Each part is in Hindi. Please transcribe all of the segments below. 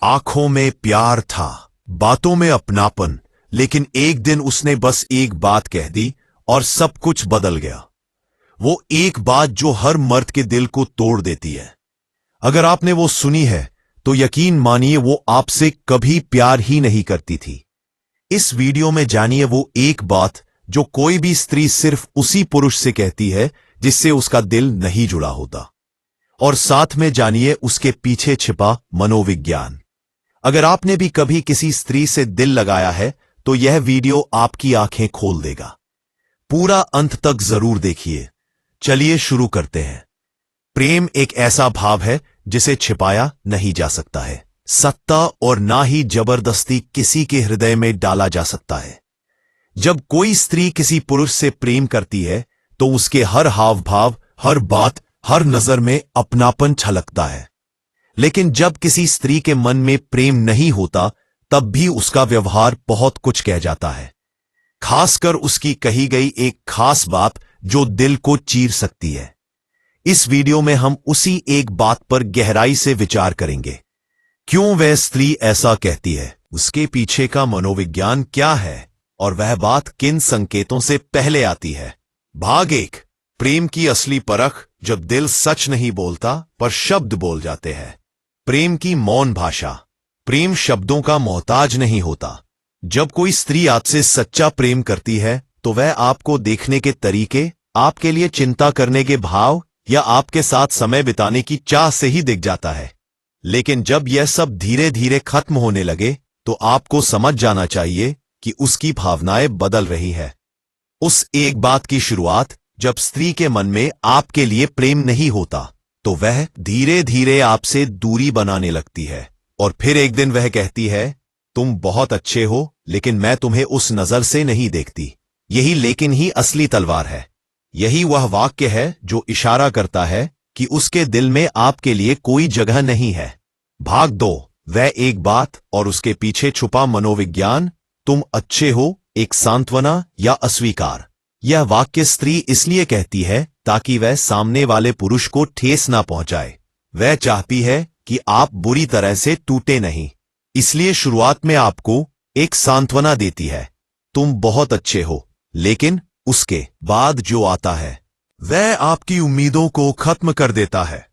आंखों में प्यार था, बातों में अपनापन, लेकिन एक दिन उसने बस एक बात कह दी और सब कुछ बदल गया। वो एक बात जो हर मर्द के दिल को तोड़ देती है। अगर आपने वो सुनी है तो यकीन मानिए वो आपसे कभी प्यार ही नहीं करती थी। इस वीडियो में जानिए वो एक बात जो कोई भी स्त्री सिर्फ उसी पुरुष से कहती है जिससे उसका दिल नहीं जुड़ा होता, और साथ में जानिए उसके पीछे छिपा मनोविज्ञान। अगर आपने भी कभी किसी स्त्री से दिल लगाया है तो यह वीडियो आपकी आंखें खोल देगा। पूरा अंत तक जरूर देखिए। चलिए शुरू करते हैं। प्रेम एक ऐसा भाव है जिसे छिपाया नहीं जा सकता है, सत्ता और ना ही जबरदस्ती किसी के हृदय में डाला जा सकता है। जब कोई स्त्री किसी पुरुष से प्रेम करती है तो उसके हर हाव भाव, हर बात, हर नजर में अपनापन छलकता है। लेकिन जब किसी स्त्री के मन में प्रेम नहीं होता तब भी उसका व्यवहार बहुत कुछ कह जाता है, खासकर उसकी कही गई एक खास बात जो दिल को चीर सकती है। इस वीडियो में हम उसी एक बात पर गहराई से विचार करेंगे। क्यों वह स्त्री ऐसा कहती है, उसके पीछे का मनोविज्ञान क्या है और वह बात किन संकेतों से पहले आती है। भाग 1, प्रेम की असली परख, जब दिल सच नहीं बोलता पर शब्द बोल जाते हैं। प्रेम की मौन भाषा। प्रेम शब्दों का मोहताज नहीं होता। जब कोई स्त्री आपसे सच्चा प्रेम करती है तो वह आपको देखने के तरीके, आपके लिए चिंता करने के भाव या आपके साथ समय बिताने की चाह से ही दिख जाता है। लेकिन जब यह सब धीरे धीरे खत्म होने लगे तो आपको समझ जाना चाहिए कि उसकी भावनाएं बदल रही है। उस एक बात की शुरुआत, जब स्त्री के मन में आपके लिए प्रेम नहीं होता तो वह धीरे धीरे आपसे दूरी बनाने लगती है, और फिर एक दिन वह कहती है, तुम बहुत अच्छे हो लेकिन मैं तुम्हें उस नजर से नहीं देखती। यही लेकिन ही असली तलवार है। यही वह वाक्य है जो इशारा करता है कि उसके दिल में आपके लिए कोई जगह नहीं है। भाग 2, वह एक बात और उसके पीछे छुपा मनोविज्ञान। तुम अच्छे हो, एक सांत्वना या अस्वीकार। यह वाक्य स्त्री इसलिए कहती है ताकि वह सामने वाले पुरुष को ठेस ना पहुंचाए। वह चाहती है कि आप बुरी तरह से टूटे नहीं, इसलिए शुरुआत में आपको एक सांत्वना देती है, तुम बहुत अच्छे हो। लेकिन उसके बाद जो आता है वह आपकी उम्मीदों को खत्म कर देता है।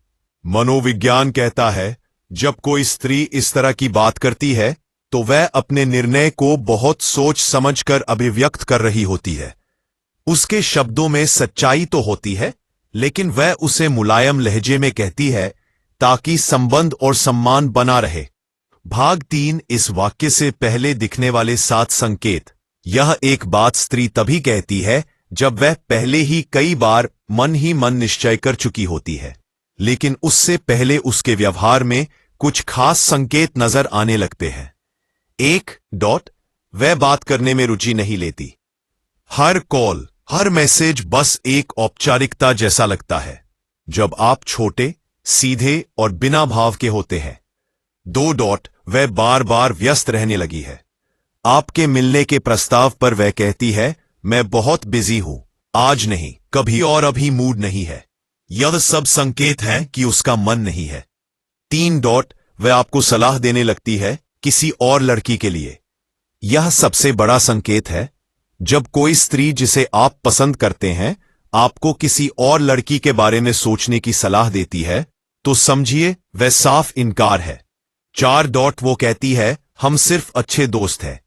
मनोविज्ञान कहता है जब कोई स्त्री इस तरह की बात करती है तो वह अपने निर्णय को बहुत सोच समझकर अभिव्यक्त कर रही होती है। उसके शब्दों में सच्चाई तो होती है, लेकिन वह उसे मुलायम लहजे में कहती है ताकि संबंध और सम्मान बना रहे। भाग 3, इस वाक्य से पहले दिखने वाले 7 संकेत। यह एक बात स्त्री तभी कहती है जब वह पहले ही कई बार मन ही मन निश्चय कर चुकी होती है, लेकिन उससे पहले उसके व्यवहार में कुछ खास संकेत नजर आने लगते हैं। 1. वह बात करने में रुचि नहीं लेती। हर कॉल, हर मैसेज बस एक औपचारिकता जैसा लगता है, जब आप छोटे, सीधे और बिना भाव के होते हैं। 2. वह बार बार व्यस्त रहने लगी है। आपके मिलने के प्रस्ताव पर वह कहती है, मैं बहुत बिजी हूं, आज नहीं, कभी और अभी मूड नहीं है। यह सब संकेत है कि उसका मन नहीं है। 3. वह आपको सलाह देने लगती है किसी और लड़की के लिए। यह सबसे बड़ा संकेत है। जब कोई स्त्री जिसे आप पसंद करते हैं आपको किसी और लड़की के बारे में सोचने की सलाह देती है तो समझिए वह साफ इनकार है। 4. वो कहती है, हम सिर्फ अच्छे दोस्त हैं।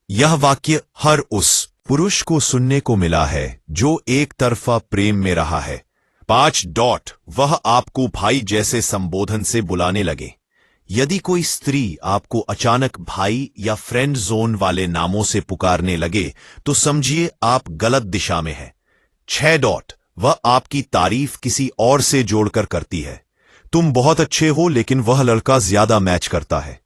यह वाक्य हर उस पुरुष को सुनने को मिला है जो एक तरफा प्रेम में रहा है। 5. वह आपको भाई जैसे संबोधन से बुलाने लगे। यदि कोई स्त्री आपको अचानक भाई या फ्रेंड जोन वाले नामों से पुकारने लगे तो समझिए आप गलत दिशा में हैं। 6. वह आपकी तारीफ किसी और से जोड़कर करती है। तुम बहुत अच्छे हो लेकिन वह लड़का ज्यादा मैच करता है।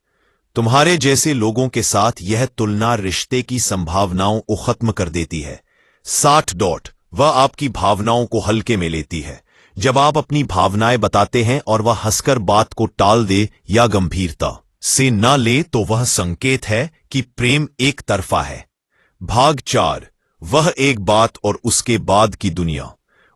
तुम्हारे जैसे लोगों के साथ यह तुलना रिश्ते की संभावनाओं को खत्म कर देती है। 7. वह आपकी भावनाओं को हल्के में लेती है। जब आप अपनी भावनाएं बताते हैं और वह हंसकर बात को टाल दे या गंभीरता से न ले तो वह संकेत है कि प्रेम एक तरफा है। भाग 4, वह एक बात और उसके बाद की दुनिया।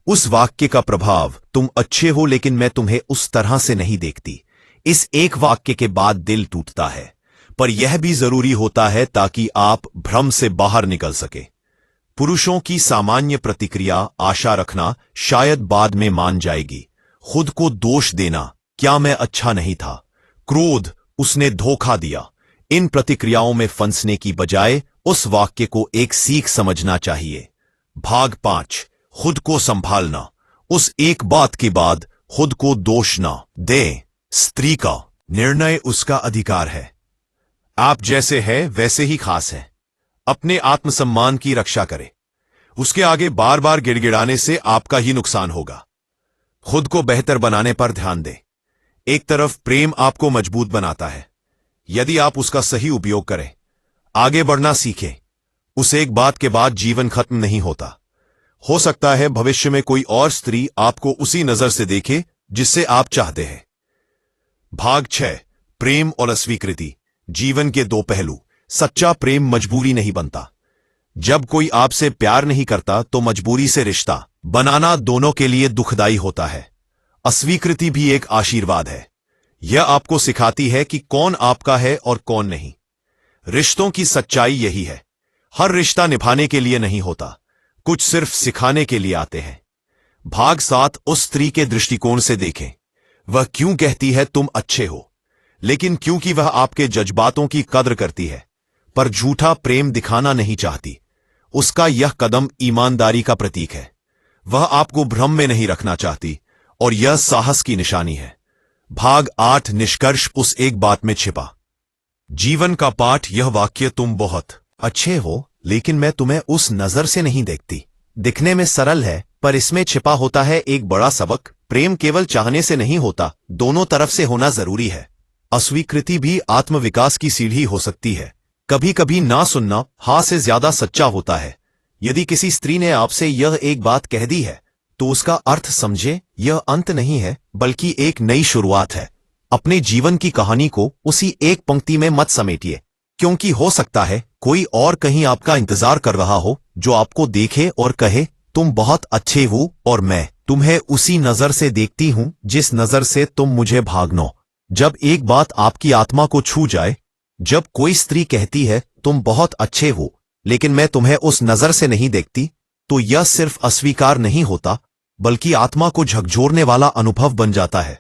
उस वाक्य का प्रभाव, तुम अच्छे हो लेकिन मैं तुम्हें उस तरह से नहीं देखती। इस एक वाक्य के बाद दिल टूटता है, पर यह भी जरूरी होता है ताकि आप भ्रम से बाहर निकल सके। पुरुषों की सामान्य प्रतिक्रिया आशा रखना शायद बाद में मान जाएगी, खुद को दोष देना, क्या मैं अच्छा नहीं था, क्रोध, उसने धोखा दिया। इन प्रतिक्रियाओं में फंसने की बजाय उस वाक्य को एक सीख समझना चाहिए। भाग 5, खुद को संभालना। उस एक बात के बाद खुद को दोष न दें। स्त्री का निर्णय उसका अधिकार है। आप जैसे हैं वैसे ही खास हैं। अपने आत्मसम्मान की रक्षा करें। उसके आगे बार बार गिड़गिड़ाने से आपका ही नुकसान होगा। खुद को बेहतर बनाने पर ध्यान दें। एक तरफ प्रेम आपको मजबूत बनाता है, यदि आप उसका सही उपयोग करें। आगे बढ़ना सीखें। उस एक बात के बाद जीवन खत्म नहीं होता। हो सकता है भविष्य में कोई और स्त्री आपको उसी नजर से देखे जिससे आप चाहते हैं। भाग 6, प्रेम और अस्वीकृति। जीवन के दो पहलू। सच्चा प्रेम मजबूरी नहीं बनता। जब कोई आपसे प्यार नहीं करता तो मजबूरी से रिश्ता बनाना दोनों के लिए दुखदाई होता है। अस्वीकृति भी एक आशीर्वाद है। यह आपको सिखाती है कि कौन आपका है और कौन नहीं। रिश्तों की सच्चाई यही है। हर रिश्ता निभाने के लिए नहीं होता, कुछ सिर्फ सिखाने के लिए आते हैं। भाग 7, उस स्त्री के दृष्टिकोण से देखें। वह क्यों कहती है तुम अच्छे हो? लेकिन क्योंकि वह आपके जज्बातों की कद्र करती है, पर झूठा प्रेम दिखाना नहीं चाहती। उसका यह कदम ईमानदारी का प्रतीक है। वह आपको भ्रम में नहीं रखना चाहती और यह साहस की निशानी है। भाग 8, निष्कर्ष उस एक बात में छिपा। जीवन का पाठ। यह वाक्य तुम बहुत अच्छे हो लेकिन मैं तुम्हें उस नजर से नहीं देखती, दिखने में सरल है पर इसमें छिपा होता है एक बड़ा सबक। प्रेम केवल चाहने से नहीं होता, दोनों तरफ से होना जरूरी है। अस्वीकृति भी आत्मविकास की सीढ़ी हो सकती है। कभी कभी ना सुनना हाँ से ज्यादा सच्चा होता है। यदि किसी स्त्री ने आपसे यह एक बात कह दी है तो उसका अर्थ समझे, यह अंत नहीं है बल्कि एक नई शुरुआत है। अपने जीवन की कहानी को उसी एक पंक्ति में मत समेटिए, क्योंकि हो सकता है कोई और कहीं आपका इंतजार कर रहा हो जो आपको देखे और कहे तुम बहुत अच्छे हो और मैं तुम्हें उसी नजर से देखती हूं जिस नजर से तुम मुझे भागनो। जब एक बात आपकी आत्मा को छू जाए, जब कोई स्त्री कहती है तुम बहुत अच्छे हो लेकिन मैं तुम्हें उस नजर से नहीं देखती, तो यह सिर्फ अस्वीकार नहीं होता बल्कि आत्मा को झकझोरने वाला अनुभव बन जाता है।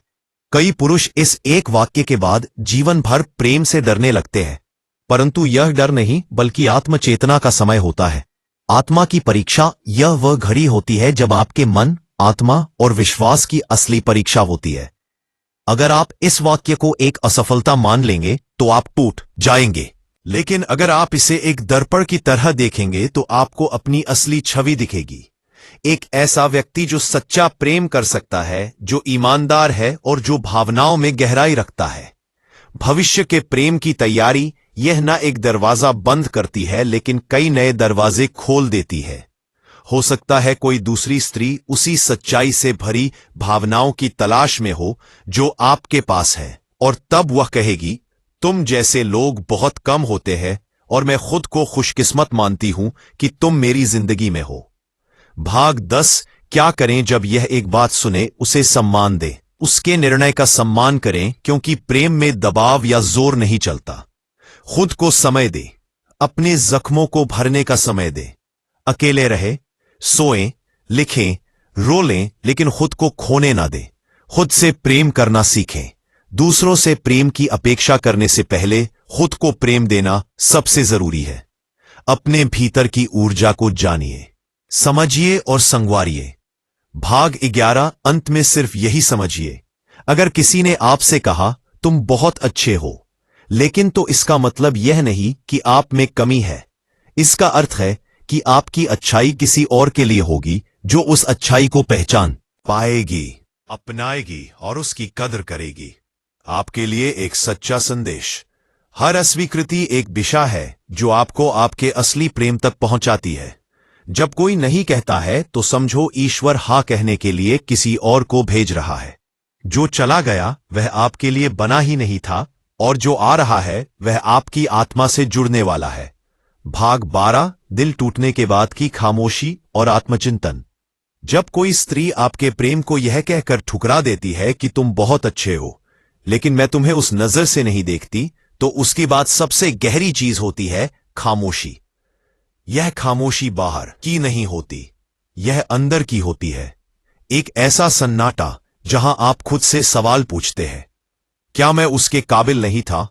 कई पुरुष इस एक वाक्य के बाद जीवन भर प्रेम से डरने लगते हैं, परंतु यह डर नहीं बल्कि आत्मचेतना का समय होता है। आत्मा की परीक्षा यह वह घड़ी होती है जब आपके मन, आत्मा और विश्वास की असली परीक्षा होती है। अगर आप इस वाक्य को एक असफलता मान लेंगे तो आप टूट जाएंगे, लेकिन अगर आप इसे एक दर्पण की तरह देखेंगे तो आपको अपनी असली छवि दिखेगी। एक ऐसा व्यक्ति जो सच्चा प्रेम कर सकता है, जो ईमानदार है और जो भावनाओं में गहराई रखता है। भविष्य के प्रेम की तैयारी यह न एक दरवाजा बंद करती है लेकिन कई नए दरवाजे खोल देती है। हो सकता है कोई दूसरी स्त्री उसी सच्चाई से भरी भावनाओं की तलाश में हो जो आपके पास है, और तब वह कहेगी तुम जैसे लोग बहुत कम होते हैं और मैं खुद को खुशकिस्मत मानती हूं कि तुम मेरी जिंदगी में हो। भाग 10, क्या करें जब यह एक बात सुने? उसे सम्मान दें। उसके निर्णय का सम्मान करें, क्योंकि प्रेम में दबाव या जोर नहीं चलता। खुद को समय दें। अपने जख्मों को भरने का समय दें। अकेले रहे, सोएं, लिखें, रोलें, लेकिन खुद को खोने ना दें। खुद से प्रेम करना सीखें। दूसरों से प्रेम की अपेक्षा करने से पहले खुद को प्रेम देना सबसे जरूरी है। अपने भीतर की ऊर्जा को जानिए, समझिए और संवारिए। भाग 11, अंत में सिर्फ यही समझिए। अगर किसी ने आपसे कहा तुम बहुत अच्छे हो, लेकिन तो इसका मतलब यह नहीं कि आप में कमी है। इसका अर्थ है कि आपकी अच्छाई किसी और के लिए होगी जो उस अच्छाई को पहचान पाएगी, अपनाएगी और उसकी कदर करेगी। आपके लिए एक सच्चा संदेश। हर अस्वीकृति एक दिशा है जो आपको आपके असली प्रेम तक पहुंचाती है। जब कोई नहीं कहता है तो समझो ईश्वर हाँ कहने के लिए किसी और को भेज रहा है। जो चला गया वह आपके लिए बना ही नहीं था, और जो आ रहा है वह आपकी आत्मा से जुड़ने वाला है। भाग 12, दिल टूटने के बाद की खामोशी और आत्मचिंतन। जब कोई स्त्री आपके प्रेम को यह कहकर ठुकरा देती है कि तुम बहुत अच्छे हो, लेकिन मैं तुम्हें उस नजर से नहीं देखती, तो उसके बाद सबसे गहरी चीज होती है खामोशी। यह खामोशी बाहर की नहीं होती, यह अंदर की होती है। एक ऐसा सन्नाटा जहां आप खुद से सवाल पूछते हैं, क्या मैं उसके काबिल नहीं था?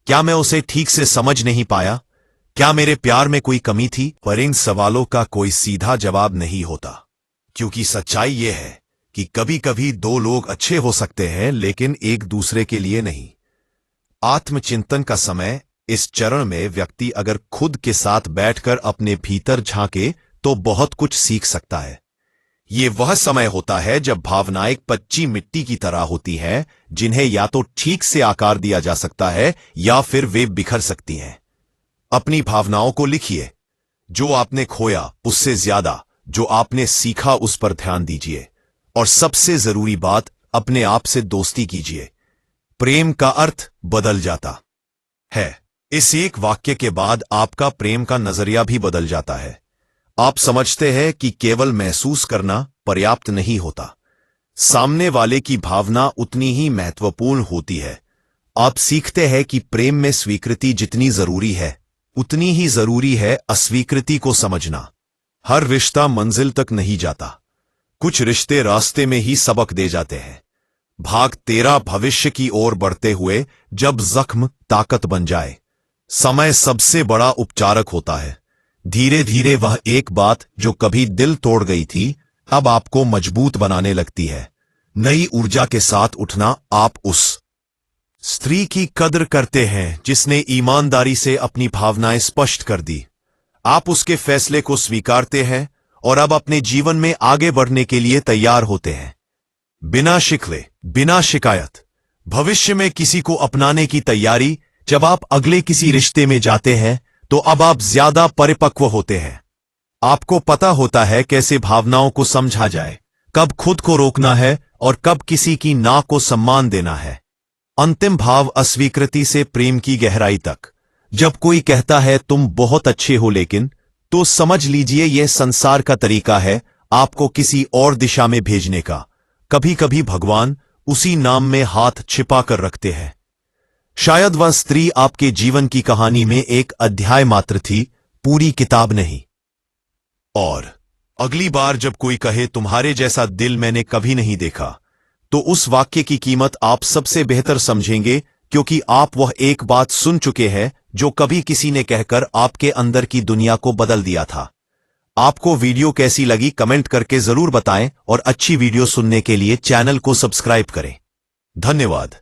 क्या मैं उसे ठीक से समझ नहीं पाया? क्या मेरे प्यार में कोई कमी थी? पर इन सवालों का कोई सीधा जवाब नहीं होता, क्योंकि सच्चाई यह है कि कभी कभी दो लोग अच्छे हो सकते हैं, लेकिन एक दूसरे के लिए नहीं। आत्मचिंतन का समय। इस चरण में व्यक्ति अगर खुद के साथ बैठकर अपने भीतर झांके तो बहुत कुछ सीख सकता है। ये वह समय होता है जब भावनाएं कच्ची मिट्टी की तरह होती हैं, जिन्हें या तो ठीक से आकार दिया जा सकता है या फिर वे बिखर सकती हैं। अपनी भावनाओं को लिखिए। जो आपने खोया उससे ज्यादा जो आपने सीखा उस पर ध्यान दीजिए। और सबसे जरूरी बात, अपने आप से दोस्ती कीजिए। प्रेम का अर्थ बदल जाता है। इस एक वाक्य के बाद आपका प्रेम का नजरिया भी बदल जाता है। आप समझते हैं कि केवल महसूस करना पर्याप्त नहीं होता, सामने वाले की भावना उतनी ही महत्वपूर्ण होती है। आप सीखते हैं कि प्रेम में स्वीकृति जितनी जरूरी है, उतनी ही जरूरी है अस्वीकृति को समझना। हर रिश्ता मंजिल तक नहीं जाता, कुछ रिश्ते रास्ते में ही सबक दे जाते हैं। भाग 13 भविष्य की ओर बढ़ते हुए जब जख्म ताकत बन जाए। समय सबसे बड़ा उपचारक होता है। धीरे धीरे वह एक बात जो कभी दिल तोड़ गई थी, अब आपको मजबूत बनाने लगती है। नई ऊर्जा के साथ उठना। आप उस स्त्री की कद्र करते हैं जिसने ईमानदारी से अपनी भावनाएं स्पष्ट कर दी। आप उसके फैसले को स्वीकारते हैं और अब अपने जीवन में आगे बढ़ने के लिए तैयार होते हैं, बिना शिकवे, बिना शिकायत। भविष्य में किसी को अपनाने की तैयारी। जब आप अगले किसी रिश्ते में जाते हैं तो अब आप ज्यादा परिपक्व होते हैं। आपको पता होता है कैसे भावनाओं को समझा जाए, कब खुद को रोकना है और कब किसी की ना को सम्मान देना है। अंतिम भाव, अस्वीकृति से प्रेम की गहराई तक। जब कोई कहता है तुम बहुत अच्छे हो लेकिन, तो समझ लीजिए यह संसार का तरीका है आपको किसी और दिशा में भेजने का। कभी कभी भगवान उसी नाम में हाथ छिपा कर रखते हैं। शायद वह स्त्री आपके जीवन की कहानी में एक अध्याय मात्र थी, पूरी किताब नहीं। और अगली बार जब कोई कहे तुम्हारे जैसा दिल मैंने कभी नहीं देखा, तो उस वाक्य की कीमत आप सबसे बेहतर समझेंगे, क्योंकि आप वह एक बात सुन चुके हैं जो कभी किसी ने कहकर आपके अंदर की दुनिया को बदल दिया था। आपको वीडियो कैसी लगी कमेंट करके जरूर बताएं और अच्छी वीडियो सुनने के लिए चैनल को सब्सक्राइब करें। धन्यवाद।